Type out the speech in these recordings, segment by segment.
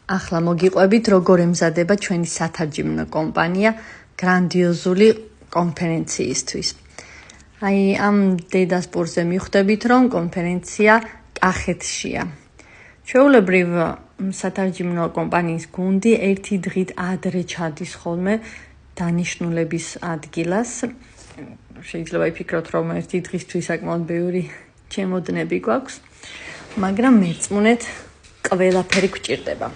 ახლა მოგიყვებით, როგორ ემზადება ჩვენი სათარჯიმნო კომპანია გრანდიოზული კონფერენციისთვის. ამ დედასპურზე მიხვდებით, რომ კონფერენცია კახეთშია. ჩვეულებრივ სათარჯიმნო კომპანიის გუნდი ერთი დღით ადრე ჩადის ხოლმე დანიშნულების ადგილას. შეიძლება იფიქროთ, რომ ერთი დღისთვის საკმაოდ ბევრი ჩემოდნები გვაქვს, მაგრამ მერწმუნეთ ყველაფერი გვჭირდება.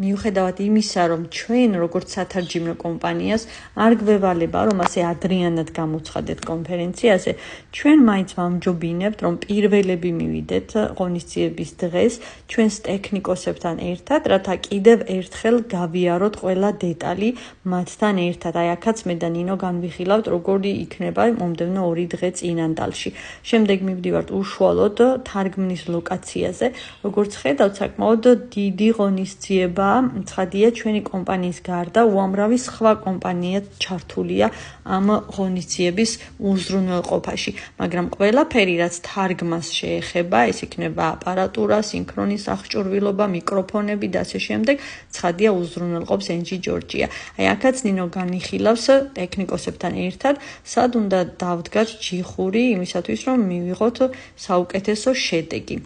მიუხედავად იმისა, რომ ჩვენ როგორც სათარჯიმნო კომპანიას არ გვევალება, რომ ასე ადრიანად გამოცხადეთ კონფერენციაზე, ჩვენ მაინც ვამჯობინებთ, რომ პირველები მივიდეთ ღონისძიების დღეს ჩვენს ტექნიკოსებთან ერთად, რათა კიდევ ერთხელ გავიაროთ ყველა დეტალი მათთან ერთად. აქაც მე და ნინო განვიხილავთ, როგორი იქნება მომდევნო 2 დღე წინანდალში. შემდეგ მივდივართ უშუალოდ თარგმნის ლოკაციაზე. როგორც ხედავთ, საკმაოდ დიდი ღონისძიება ცხადია, ჩვენი კომპანიის გარდა უამრავი სხვა კომპანია ჩართულია ამ ღონისძიების უზრუნველყოფაში, მაგრამ ყველაფერი, რაც თარგმას შეეხება, ეს იქნება აპარატურა, სინქრონის აღჭურვილობა, მიკროფონები და ასე შემდეგ, ცხადია უზრუნველყოფს ენჯი ჯორჯია. აქაც ნინო განიხილავს ტექნიკოსებთან ერთად, სად უნდა დავდგათ ჯიხური იმისათვის, რომ მივიღოთ საუკეთესო შედეგი.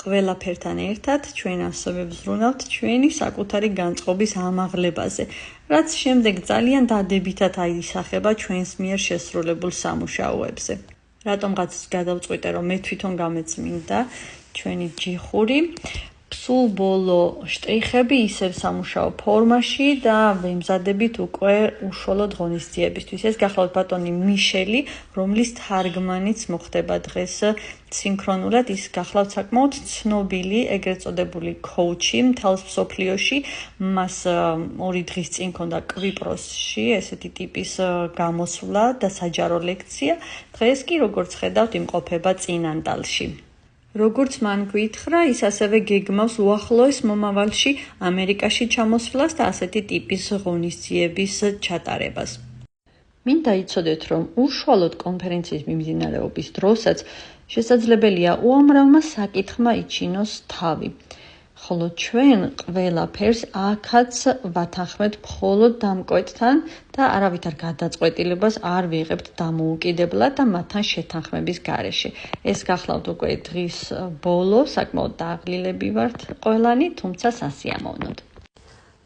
ყველაფერთან ერთად ჩვენ ასევე ვზრუნავთ ჩვენი საკუთარი განწყობის ამაღლებაზე, რაც შემდეგ ძალიან დადებითად აისახება ჩვენს მიერ შესრულებულ სამუშაოებზე. რატომღაც გადავწყვიტე, რომ მე თვითონ გამეწმინდა ჩვენი ჯიხური, სულ ბოლო შტრიხები ისევ სამუშაო ფორმაში და ვემზადებით უკვე უშუალოდ ღონისძიებისთვის. ეს გახლავთ ბატონი მიშელი, რომლის თარგმანიც მოხდება დღეს სინქრონულად. ის გახლავთ საკმაოდ ცნობილი, ეგრეთ წოდებული კოუჩი მთელს მსოფლიოში. მას 2 დღის წინ ჰქონდა კვიპროსში ესეთი ტიპის გამოსვლა და საჯარო ლექცია. დღეს კი, როგორც ხედავთ, იმყოფება წინანდალში. როგორც მან გვითხრა, ის ასევე გეგმავს უახლოეს მომავალში ამერიკაში ჩამოსვლას და ასეთი ტიპის ღონისძიების ჩატარებას. მინდა იცოდეთ, რომ უშუალოდ კონფერენციის მიმდინარეობის დროსაც შესაძლებელია უამრავმა საკითხმა იჩინოს თავი. ხოლო ჩვენ ყველაფერს აქაც ვათანხმეთ მხოლოდ დამკვეთთან და არავითარ გადაწყვეტილებას არ ვიღებთ დამოუკიდებლად და მათთან შეთანხმების გარეშე. ეს გახლავთ უკვე დღის ბოლო, საკმაოდ დაღლილები ვართ ყველანი, თუმცა სასიამოვნოდ.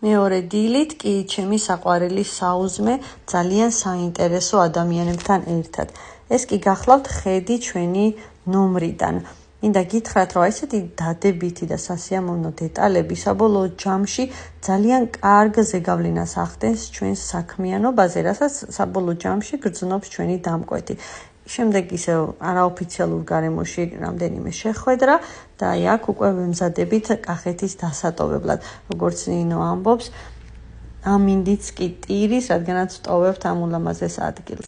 მეორე დილით კი ჩემი საყვარელი საუზმე ძალიან საინტერესო ადამიანებთან ერთად. ეს კი გახლავთ ხედი ჩვენი ნომრიდან. მინდა გითხრათ, რომ ესეთი დადებითი და სასიამოვნო დეტალები საბოლოო ჯამში ძალიან კარგ ზეგავლენას ახდენს ჩვენს საქმიანობაზე, რასაც საბოლოო ჯამში გრძნობს ჩვენი დამკვეთი. შემდეგ ისევ არაოფიციალურ გარემოში რამდენიმე შეხვედრა და აქ უკვე ვემზადებით კახეთის დასატოვებლად. როგორც ნინო ამბობს, ამინდიც კი ტირის, რადგანაც ვტოვებთ ამ ულამაზეს ადგილს.